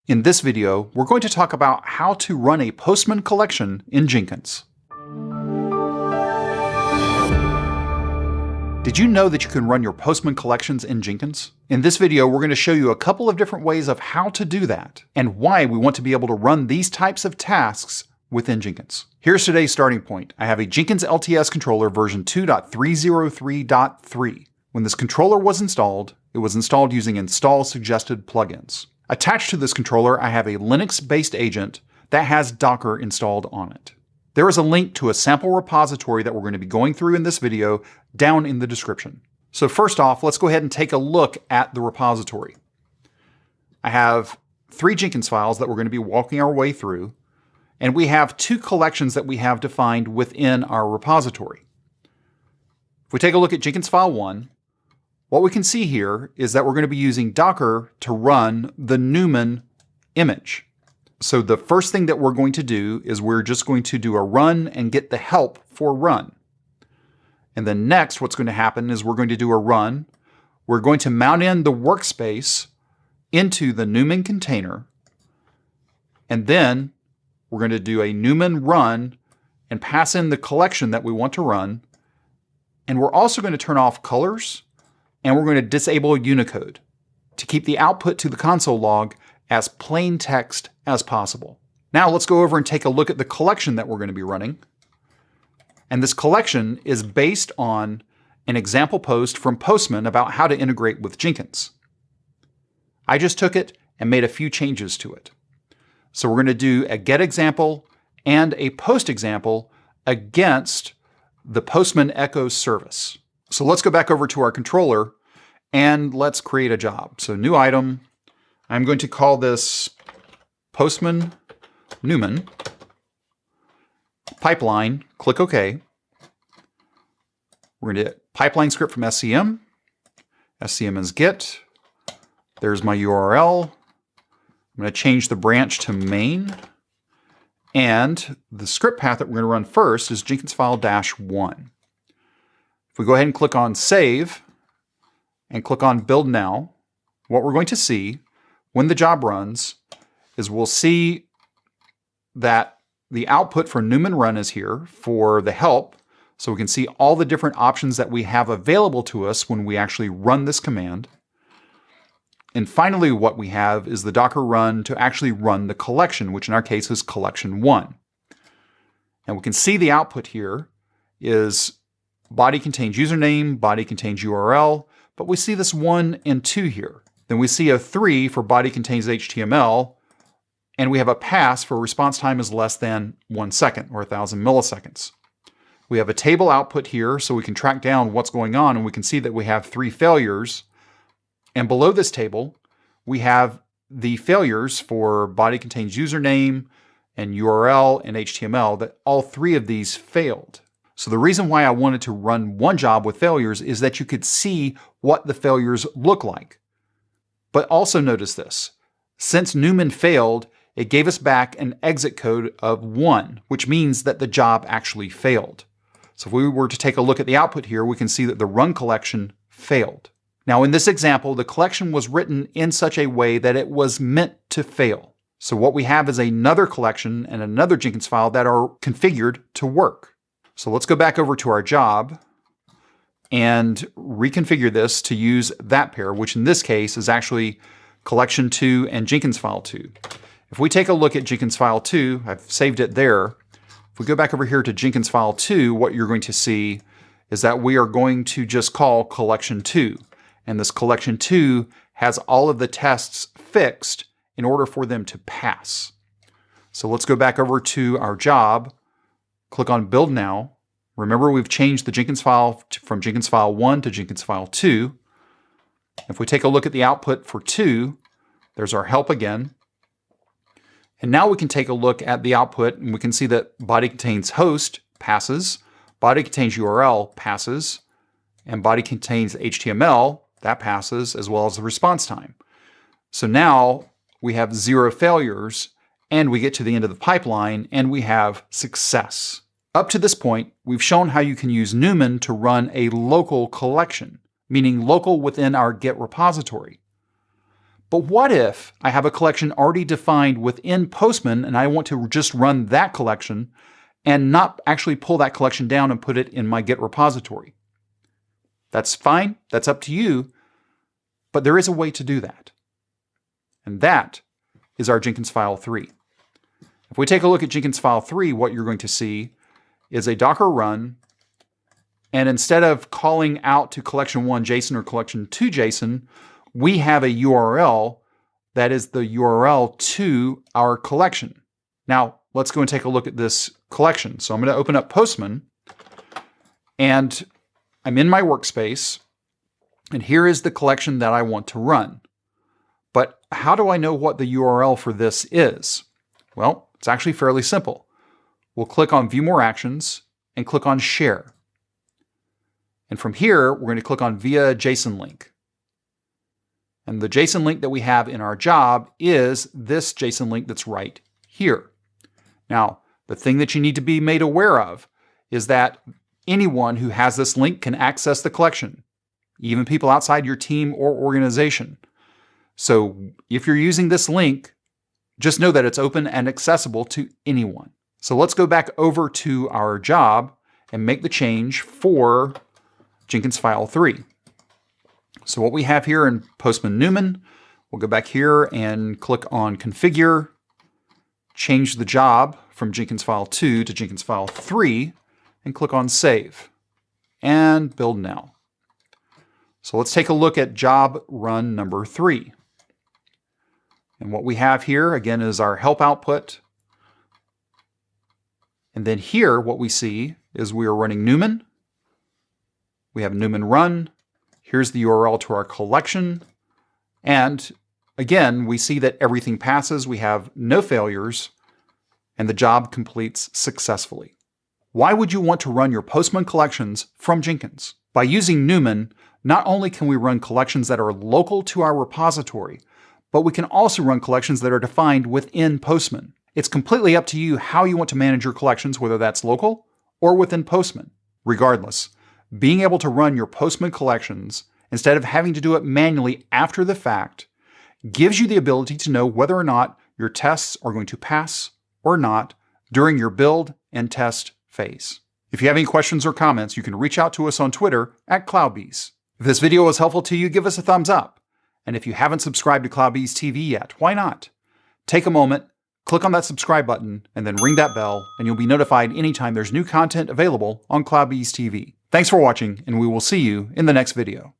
In this video, we're going to talk about how to run a Postman collection in Jenkins. Did you know that you can run your Postman collections in Jenkins? In this video, we're going to show you a couple of different ways of how to do that and why we want to be able to run these types of tasks within Jenkins. Here's today's starting point. I have a Jenkins LTS controller version 2.303.3. When this controller was installed, it was installed using install suggested plugins. Attached to this controller, I have a Linux-based agent that has Docker installed on it. There is a link to a sample repository that we're going to be going through in this video down in the description. So first off, let's go ahead and take a look at the repository. I have 3 Jenkins files that we're going to be walking our way through, and we have 2 collections that we have defined within our repository. If we take a look at Jenkins file 1, what we can see here is that we're going to be using Docker to run the Newman image. So the first thing that we're going to do is we're just going to do a run and get the help for run. And then next, what's going to happen is we're going to do a run. We're going to mount in the workspace into the Newman container. And then we're going to do a Newman run and pass in the collection that we want to run. And we're also going to turn off colors. And we're going to disable Unicode to keep the output to the console log as plain text as possible. Now let's go over and take a look at the collection that we're going to be running. And this collection is based on an example post from Postman about how to integrate with Jenkins. I just took it and made a few changes to it. So we're going to do a get example and a post example against the Postman Echo service. So let's go back over to our controller and let's create a job. So new item, I'm going to call this Postman Newman. Pipeline, click OK. We're going to get pipeline script from SCM. SCM is get. There's my URL. I'm going to change the branch to main. And the script path that we're going to run first is Jenkins file -1. If we go ahead and click on Save and click on Build Now, what we're going to see when the job runs is we'll see that the output for Newman Run is here for the help, so we can see all the different options that we have available to us when we actually run this command. And finally, what we have is the Docker run to actually run the collection, which in our case is collection 1. And we can see the output here is body contains username, body contains URL, but we see this 1 and 2 here. Then we see a 3 for body contains HTML, and we have a pass for response time is less than 1 second or 1,000 milliseconds. We have a table output here so we can track down what's going on, and we can see that we have 3 failures. And below this table, we have the failures for body contains username and URL and HTML, that all 3 of these failed. So the reason why I wanted to run one job with failures is that you could see what the failures look like. But also notice this. Since Newman failed, it gave us back an exit code of 1, which means that the job actually failed. So if we were to take a look at the output here, we can see that the run collection failed. Now in this example, the collection was written in such a way that it was meant to fail. So what we have is another collection and another Jenkins file that are configured to work. So let's go back over to our job and reconfigure this to use that pair, which in this case is actually collection 2 and Jenkins file 2. If we take a look at Jenkins file 2, I've saved it there. If we go back over here to Jenkins file 2, what you're going to see is that we are going to just call collection 2. And this collection 2 has all of the tests fixed in order for them to pass. So let's go back over to our job. Click on Build Now. Remember, we've changed the Jenkins file from Jenkins file 1 to Jenkins file 2. If we take a look at the output for 2, there's our help again. And now we can take a look at the output, and we can see that body contains host passes, body contains URL passes, and body contains HTML, that passes, as well as the response time. So now we have 0 failures, and we get to the end of the pipeline, and we have success. Up to this point, we've shown how you can use Newman to run a local collection, meaning local within our Git repository. But what if I have a collection already defined within Postman and I want to just run that collection and not actually pull that collection down and put it in my Git repository? That's fine. That's up to you. But there is a way to do that. And that is our Jenkins file 3. If we take a look at Jenkins file 3, what you're going to see is a Docker run. And instead of calling out to collection1 JSON or collection2 JSON, we have a URL that is the URL to our collection. Now, let's go and take a look at this collection. So I'm going to open up Postman, and I'm in my workspace, and here is the collection that I want to run. But how do I know what the URL for this is? Well, it's actually fairly simple. We'll click on View More Actions and click on Share. And from here, we're going to click on Via JSON Link. And the JSON link that we have in our job is this JSON link that's right here. Now, the thing that you need to be made aware of is that anyone who has this link can access the collection, even people outside your team or organization. So if you're using this link, just know that it's open and accessible to anyone. So let's go back over to our job and make the change for Jenkins file 3. So what we have here in Postman Newman, we'll go back here and click on Configure, change the job from Jenkins file 2 to Jenkins file 3, and click on Save, and Build Now. So let's take a look at job run number 3. And what we have here, again, is our help output. And then here, what we see is we are running Newman. We have Newman run. Here's the URL to our collection. And again, we see that everything passes. We have no failures, and the job completes successfully. Why would you want to run your Postman collections from Jenkins? By using Newman, not only can we run collections that are local to our repository, but we can also run collections that are defined within Postman. It's completely up to you how you want to manage your collections, whether that's local or within Postman. Regardless, being able to run your Postman collections instead of having to do it manually after the fact gives you the ability to know whether or not your tests are going to pass or not during your build and test phase. If you have any questions or comments, you can reach out to us on Twitter at CloudBees. If this video was helpful to you, give us a thumbs up. And if you haven't subscribed to CloudBees TV yet, why not? Take a moment, click on that subscribe button, and then ring that bell, and you'll be notified anytime there's new content available on CloudBees TV. Thanks for watching, and we will see you in the next video.